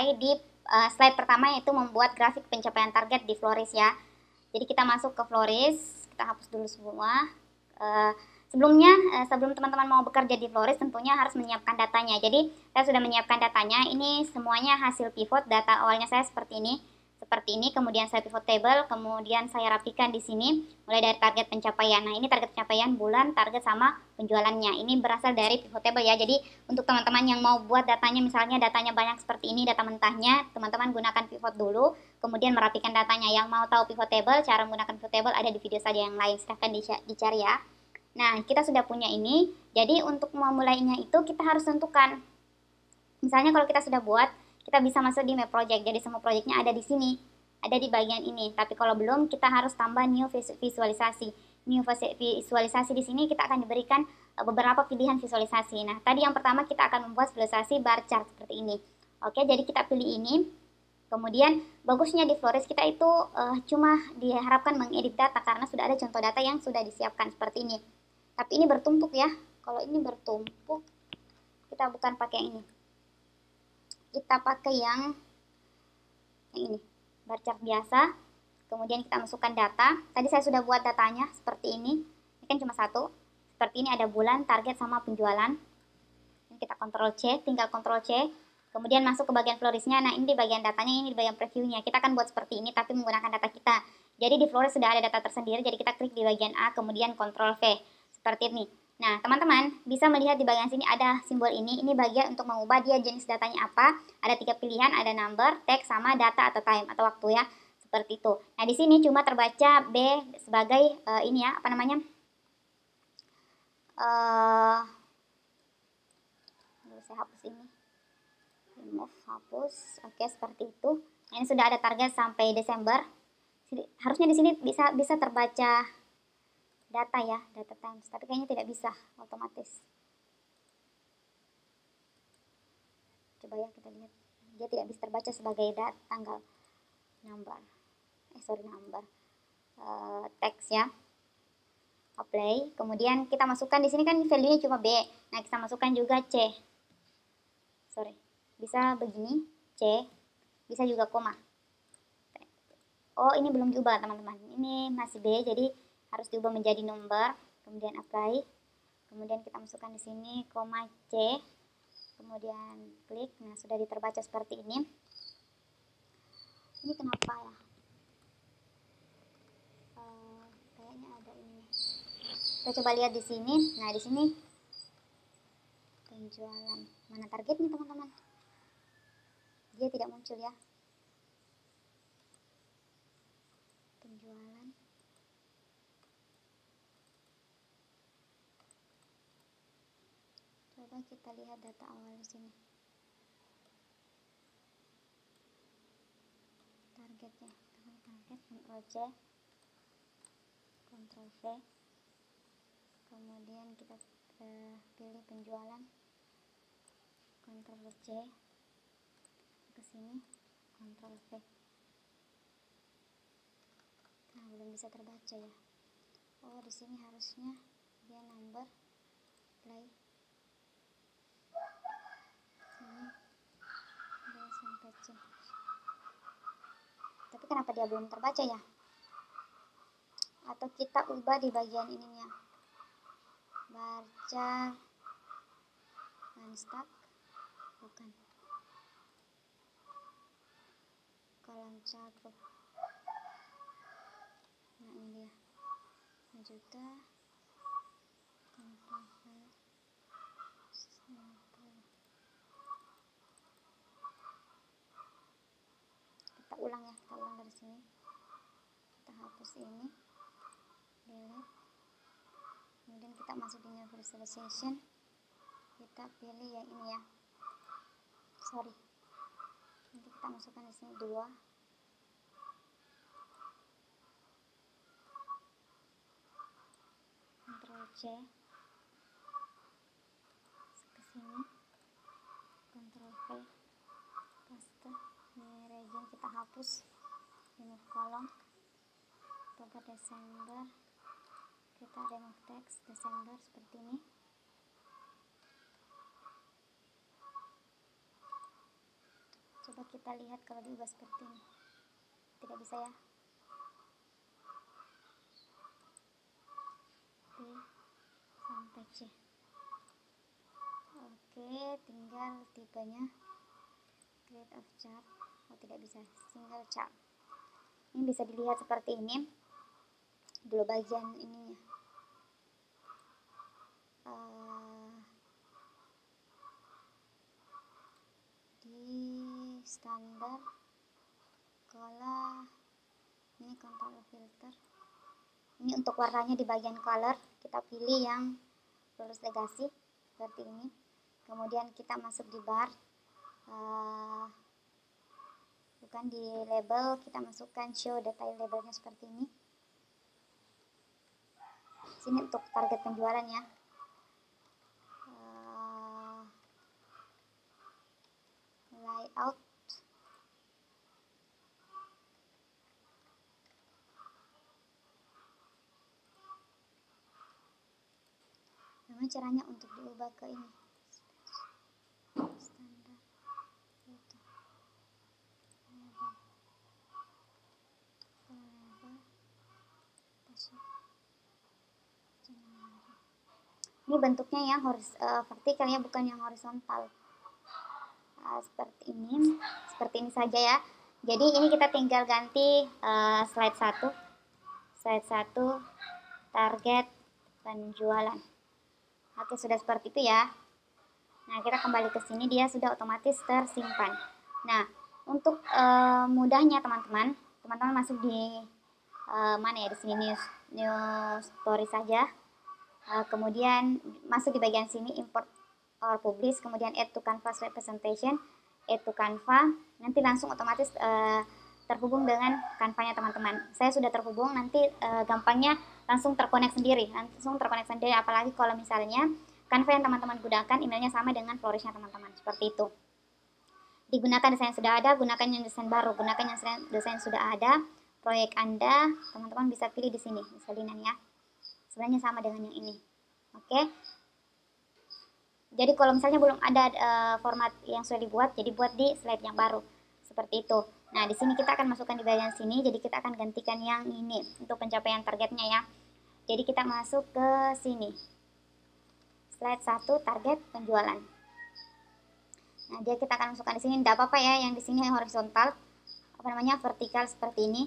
mulai di slide pertama, yaitu membuat grafik pencapaian target di Floris ya. Jadi kita masuk ke Floris, kita hapus dulu semua. Sebelum teman-teman mau bekerja di Floris, tentunya harus menyiapkan datanya. Jadi saya sudah menyiapkan datanya. Ini semuanya hasil pivot. Data awalnya saya seperti ini. Kemudian saya pivot table, kemudian saya rapikan di sini mulai dari target pencapaian. Nah, ini target pencapaian bulan, target sama penjualannya. Ini berasal dari pivot table ya. Jadi untuk teman-teman yang mau buat datanya, misalnya datanya banyak seperti ini, data mentahnya, teman-teman gunakan pivot dulu, kemudian merapikan datanya. Yang mau tahu pivot table, cara menggunakan pivot table ada di video saja yang lain, silahkan dicari ya. Nah, kita sudah punya ini. Jadi untuk memulainya itu kita harus tentukan. Misalnya kalau kita sudah buat, kita bisa masuk di map project. Jadi semua projectnya ada di sini, ada di bagian ini. Tapi kalau belum, kita harus tambah new visualisasi. New visualisasi di sini kita akan diberikan beberapa pilihan visualisasi. Nah, tadi yang pertama kita akan membuat visualisasi bar chart seperti ini. Oke, jadi kita pilih ini. Kemudian bagusnya di Floris kita itu cuma diharapkan mengedit data karena sudah ada contoh data yang sudah disiapkan seperti ini. Tapi ini bertumpuk ya. Kalau ini bertumpuk, kita bukan pakai yang ini. Kita pakai yang ini, bar chart biasa. Kemudian kita masukkan data. Tadi saya sudah buat datanya seperti ini. Ini kan cuma satu. Seperti ini ada bulan, target sama penjualan. Ini kita Ctrl C, tinggal Ctrl C. Kemudian masuk ke bagian Florisnya. Nah, ini di bagian datanya, ini di bagian previewnya. Kita akan buat seperti ini tapi menggunakan data kita. Jadi di Floris sudah ada data tersendiri. Jadi kita klik di bagian A, kemudian Ctrl V. Seperti ini. Nah, teman-teman bisa melihat di bagian sini ada simbol ini. Ini bagian untuk mengubah dia jenis datanya apa. Ada 3 pilihan, ada number, text, sama data atau time atau waktu ya. Seperti itu. Nah, di sini cuma terbaca B sebagai ini ya, apa namanya? Saya hapus ini. Remove, hapus. Oke, seperti itu. Nah, ini sudah ada target sampai Desember. Harusnya di sini bisa terbaca data ya, data times, tapi kayaknya tidak bisa otomatis. Coba ya kita lihat, dia tidak bisa terbaca sebagai tanggal, number, text ya. Apply, kemudian kita masukkan di sini kan value-nya cuma B. Nah, kita masukkan juga C. Bisa begini, C, bisa juga koma. Oh, ini belum diubah teman-teman. Ini masih B, jadi harus diubah menjadi number, kemudian apply, kemudian kita masukkan di sini koma C, kemudian klik. Nah, sudah diterbaca seperti ini. Ini kenapa ya? Kayaknya ada ini. Kita coba lihat di sini. Nah, di sini penjualan, mana targetnya teman-teman? Dia tidak muncul ya. Penjualan. Coba kita lihat data awal di sini. Targetnya, target Ctrl C, Ctrl V. Kemudian kita pilih penjualan, Ctrl C, ke sini, Ctrl V. Nah, belum bisa terbaca ya. Oh, di sini harusnya dia number, play. Sini B sampai C. Tapi kenapa dia belum terbaca ya? Atau kita ubah di bagian ininya. Baca unstuck, bukan. Kolom cakup. Nah, ini dia. 1 juta. Kita ulang ya, kita ulang dari sini. Kita hapus ini, delete. Kemudian kita masuk di new visualization. Kita pilih yang ini ya. Nanti kita masukkan di sini 2. Ctrl C, ke sini, Ctrl V, paste. Ini region kita hapus, remove kolom, Oktober, Desember, kita remove text Desember seperti ini. Coba kita Kita lihat kalau diubah seperti ini. Tidak bisa ya. P sampai C. Oke, tinggal tipenya create of chart. Oh, tidak bisa, single chart. Ini bisa dilihat seperti ini. Dulu bagian ininya. Di standar color, ini control filter. Ini untuk warnanya di bagian color, kita pilih yang lurus legasi seperti ini. Kemudian kita masuk di bar, bukan di label, kita masukkan show detail labelnya seperti ini. Sini untuk target penjualan ya. Layout, bagaimana caranya untuk diubah ke ini standar itu ini bentuknya yang vertikal ya, bukan yang horizontal. Seperti ini saja ya. Jadi ini kita tinggal ganti slide 1 target penjualan. Oke, sudah seperti itu ya. Nah, kita kembali ke sini, dia sudah otomatis tersimpan. Nah, untuk mudahnya teman-teman masuk di mana ya, di sini new story saja. Kemudian masuk di bagian sini import or publish, kemudian add to canvas representation, add to Canva, nanti langsung otomatis terhubung dengan Canva-nya teman-teman. Saya sudah terhubung, nanti gampangnya langsung terkonek sendiri, apalagi kalau misalnya Canva yang teman-teman gunakan emailnya sama dengan Flourish-nya teman-teman, seperti itu. Digunakan desain yang sudah ada, gunakan yang desain baru, gunakan yang desain sudah ada. Proyek Anda, teman-teman bisa pilih di sini, misalnya ya. Sebenarnya sama dengan yang ini. Oke. Jadi kalau misalnya belum ada format yang sudah dibuat, jadi buat di slide yang baru. Seperti itu. Nah, di sini kita akan masukkan di bagian sini, jadi kita akan gantikan yang ini untuk pencapaian targetnya ya. Jadi kita masuk ke sini. Slide 1 target penjualan. Nah, dia kita akan masukkan di sini, tidak apa-apa ya yang di sini horizontal, vertikal seperti ini.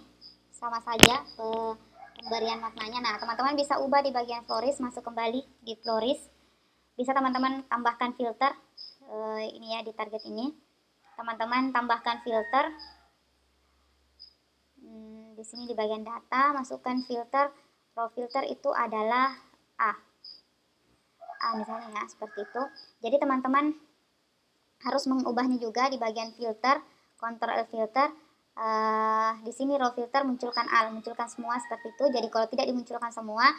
Sama saja pemberian maknanya. Nah, teman-teman bisa ubah di bagian Flourish, masuk kembali di Flourish. Bisa teman-teman tambahkan filter ini ya, di target ini. Teman-teman tambahkan filter. Di sini di bagian data, masukkan filter. Raw filter itu adalah A misalnya ya, seperti itu. Jadi teman-teman harus mengubahnya juga di bagian filter, Ctrl filter. Di sini raw filter munculkan all, munculkan semua seperti itu. Jadi kalau tidak dimunculkan semua,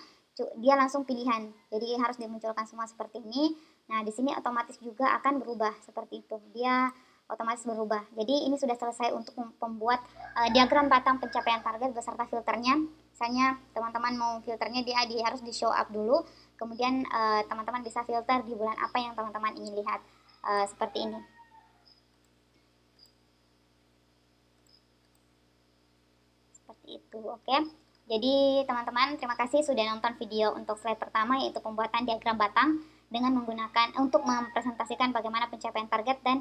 dia langsung pilihan. Jadi harus dimunculkan semua seperti ini. Nah, di sini otomatis juga akan berubah seperti itu. Dia otomatis berubah. Jadi ini sudah selesai untuk membuat diagram batang pencapaian target beserta filternya. Misalnya teman-teman mau filternya dia harus di show up dulu. Kemudian teman-teman bisa filter di bulan apa yang teman-teman ingin lihat. Seperti ini. Itu, oke. Jadi teman-teman terima kasih sudah nonton video untuk slide pertama, yaitu pembuatan diagram batang dengan menggunakan untuk mempresentasikan bagaimana pencapaian target dan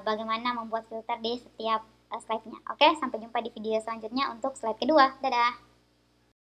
bagaimana membuat filter di setiap slide-nya. Oke, sampai jumpa di video selanjutnya untuk slide kedua. Dadah.